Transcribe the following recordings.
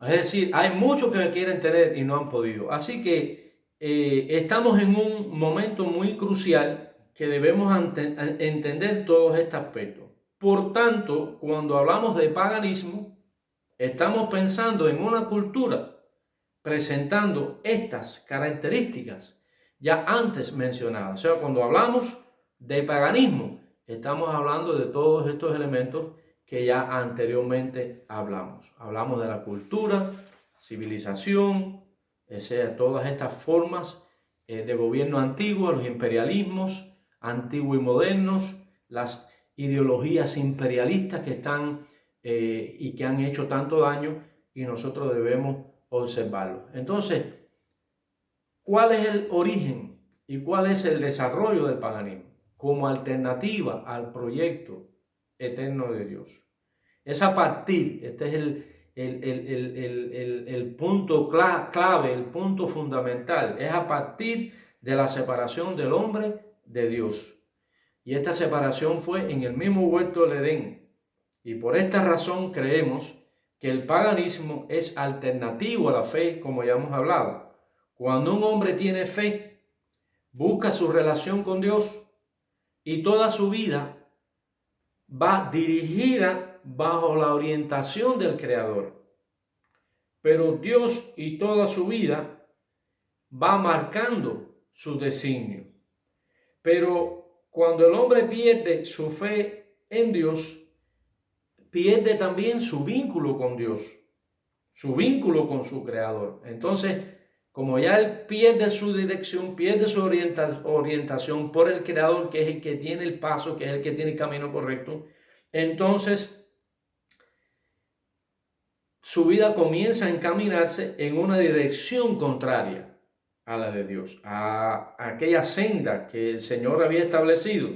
Es decir, hay muchos que quieren tener y no han podido. Así que estamos en un momento muy crucial que debemos entender todos estos aspectos. Por tanto, cuando hablamos de paganismo, estamos pensando en una cultura presentando estas características ya antes mencionadas. O sea, cuando hablamos de paganismo, estamos hablando de todos estos elementos que ya anteriormente hablamos. Hablamos de la cultura, civilización, o sea, todas estas formas de gobierno antiguo, los imperialismos antiguos y modernos, las ideologías imperialistas que están y que han hecho tanto daño, y nosotros debemos observarlo. Entonces, ¿cuál es el origen y cuál es el desarrollo del paganismo como alternativa al proyecto eterno de Dios? Es a partir, este es el punto clave, el punto fundamental, es a partir de la separación del hombre de Dios. Y esta separación fue en el mismo huerto del Edén. Y por esta razón creemos que el paganismo es alternativo a la fe, como ya hemos hablado. Cuando un hombre tiene fe, busca su relación con Dios y toda su vida va dirigida bajo la orientación del Creador. Pero Dios y toda su vida va marcando su designio. Pero cuando el hombre pierde su fe en Dios, pierde también su vínculo con Dios, su vínculo con su Creador. Entonces, como ya él pierde su dirección, pierde su orientación por el Creador, que es el que tiene el paso, que es el que tiene el camino correcto, entonces su vida comienza a encaminarse en una dirección contraria a la de Dios, a aquella senda que el Señor había establecido.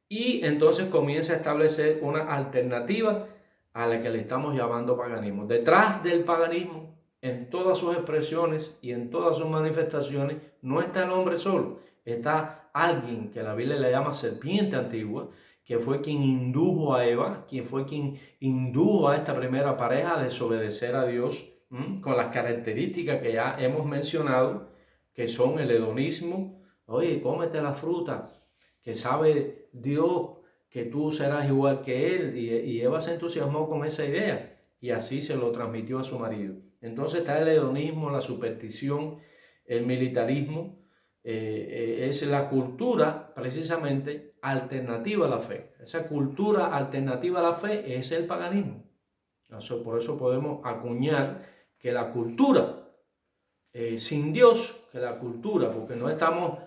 Y entonces comienza a establecer una alternativa a la que le estamos llamando paganismo. Detrás del paganismo, en todas sus expresiones y en todas sus manifestaciones, no está el hombre solo, está alguien que la Biblia le llama serpiente antigua, que fue quien indujo a Eva, quien fue quien indujo a esta primera pareja a desobedecer a Dios, con las características que ya hemos mencionado, que son el hedonismo. Oye, cómete la fruta, que sabe Dios que tú serás igual que Él. Y Eva se entusiasmó con esa idea y así se lo transmitió a su marido. Entonces está el hedonismo, la superstición, el militarismo. Es la cultura precisamente alternativa a la fe. Esa cultura alternativa a la fe es el paganismo. Por eso podemos acuñar que la cultura sin Dios, que la cultura, porque no estamos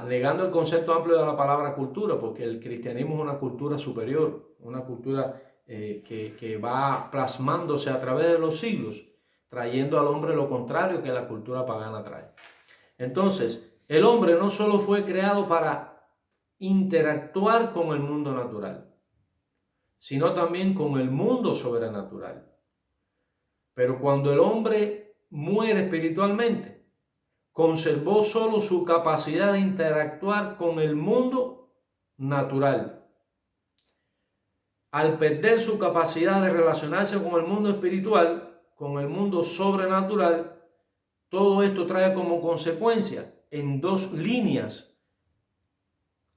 negando el concepto amplio de la palabra cultura, porque el cristianismo es una cultura superior, una cultura que va plasmándose a través de los siglos, trayendo al hombre lo contrario que la cultura pagana trae. Entonces, el hombre no solo fue creado para interactuar con el mundo natural, sino también con el mundo sobrenatural. Pero cuando el hombre muere espiritualmente, conservó solo su capacidad de interactuar con el mundo natural. Al perder su capacidad de relacionarse con el mundo espiritual, con el mundo sobrenatural, todo esto trae como consecuencia en dos líneas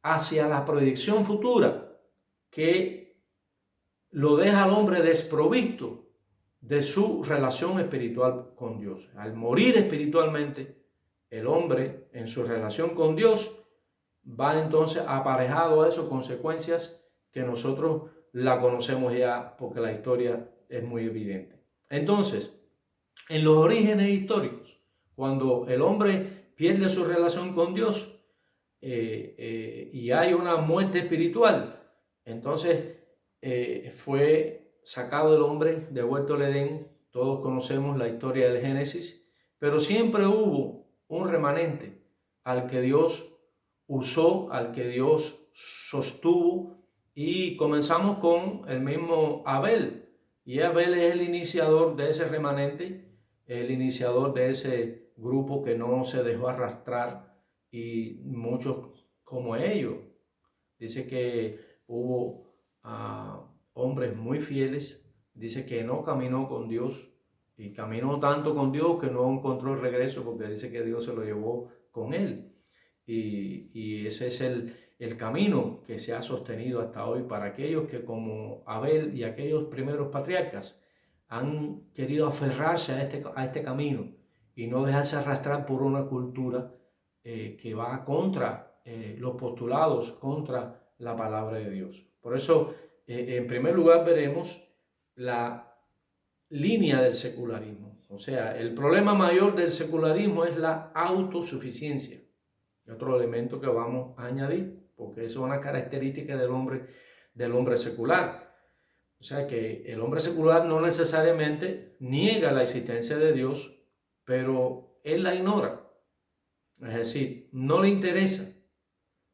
hacia la proyección futura, que lo deja al hombre desprovisto de su relación espiritual con Dios. Al morir espiritualmente, el hombre en su relación con Dios va entonces aparejado a eso consecuencias que nosotros la conocemos ya porque la historia es muy evidente. Entonces, en los orígenes históricos, cuando el hombre pierde su relación con Dios, y hay una muerte espiritual, entonces fue sacado el hombre, devuelto al Edén. Todos conocemos la historia del Génesis, pero siempre hubo un remanente al que Dios usó, al que Dios sostuvo, y comenzamos con el mismo Abel. Y Abel es el iniciador de ese remanente, el iniciador de ese grupo que no se dejó arrastrar, y muchos como ellos. Dice que hubo hombres muy fieles, dice que no caminó con Dios, y caminó tanto con Dios que no encontró el regreso porque dice que Dios se lo llevó con él. Y ese es el camino que se ha sostenido hasta hoy para aquellos que como Abel y aquellos primeros patriarcas han querido aferrarse a este camino y no dejarse arrastrar por una cultura que va contra los postulados, contra la palabra de Dios. Por eso, en primer lugar, veremos la línea del secularismo. O sea, el problema mayor del secularismo es la autosuficiencia. Otro elemento que vamos a añadir, porque eso es una característica del hombre secular. O sea que el hombre secular no necesariamente niega la existencia de Dios, pero él la ignora. Es decir, no le interesa.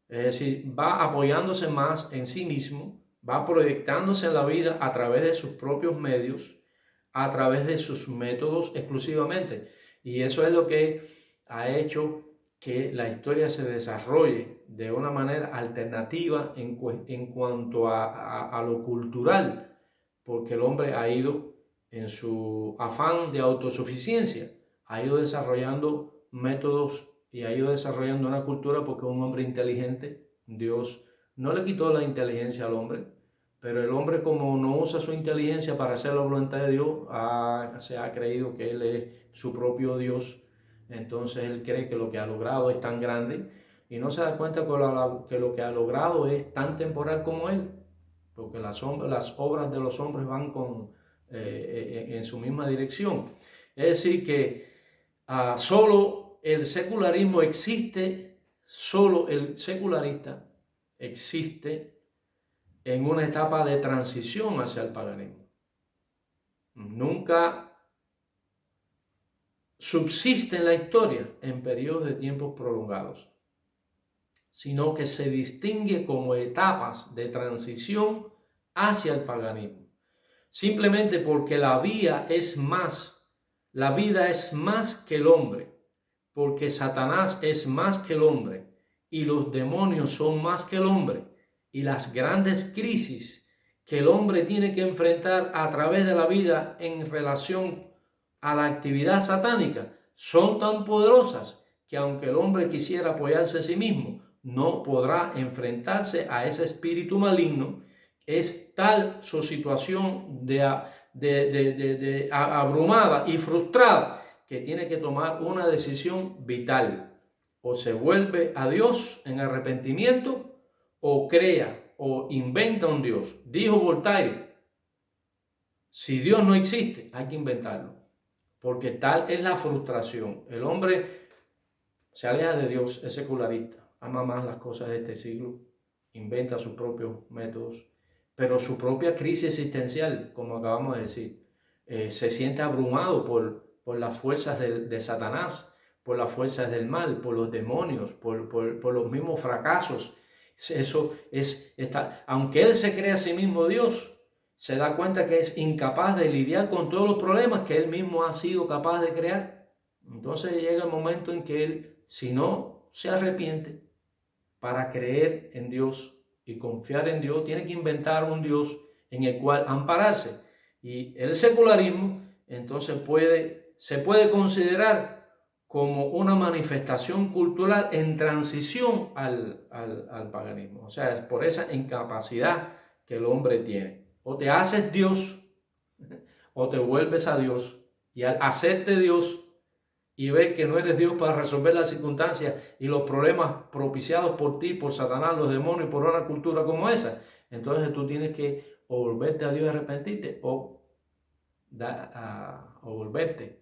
Es decir, va apoyándose más en sí mismo, va proyectándose en la vida a través de sus propios medios, a través de sus métodos exclusivamente. Y eso es lo que ha hecho que la historia se desarrolle de una manera alternativa en cuanto a lo cultural, porque el hombre ha ido en su afán de autosuficiencia, ha ido desarrollando métodos y ha ido desarrollando una cultura porque es un hombre inteligente. Dios no le quitó la inteligencia al hombre, pero el hombre, como no usa su inteligencia para hacer la voluntad de Dios, se ha creído que él es su propio Dios. Entonces él cree que lo que ha logrado es tan grande y no se da cuenta que lo que ha logrado es tan temporal como él, porque las obras de los hombres van en su misma dirección. Es decir, que solo el secularismo existe, solo el secularista existe en una etapa de transición hacia el paganismo. Nunca subsiste en la historia en periodos de tiempos prolongados, sino que se distingue como etapas de transición hacia el paganismo. Simplemente porque la vida es más que el hombre, porque Satanás es más que el hombre y los demonios son más que el hombre, y las grandes crisis que el hombre tiene que enfrentar a través de la vida en relación a la actividad satánica son tan poderosas que aunque el hombre quisiera apoyarse a sí mismo, no podrá enfrentarse a ese espíritu maligno. Es tal su situación abrumada y frustrada que tiene que tomar una decisión vital. O se vuelve a Dios en arrepentimiento, o crea o inventa un Dios. Dijo Voltaire, si Dios no existe, hay que inventarlo, porque tal es la frustración. El hombre se aleja de Dios, es secularista, ama más las cosas de este siglo, inventa sus propios métodos, pero su propia crisis existencial, como acabamos de decir, se siente abrumado por las fuerzas de Satanás, por las fuerzas del mal, por los demonios, por los mismos fracasos. Aunque él se cree a sí mismo Dios, se da cuenta que es incapaz de lidiar con todos los problemas que él mismo ha sido capaz de crear. Entonces llega el momento en que él, si no se arrepiente para creer en Dios y confiar en Dios, tiene que inventar un Dios en el cual ampararse. Y el secularismo entonces se puede considerar como una manifestación cultural en transición al paganismo. O sea, es por esa incapacidad que el hombre tiene. O te haces Dios o te vuelves a Dios. Y al hacerte Dios y ver que no eres Dios para resolver las circunstancias y los problemas propiciados por ti, por Satanás, los demonios, por una cultura como esa, entonces tú tienes que o volverte a Dios y arrepentirte o volverte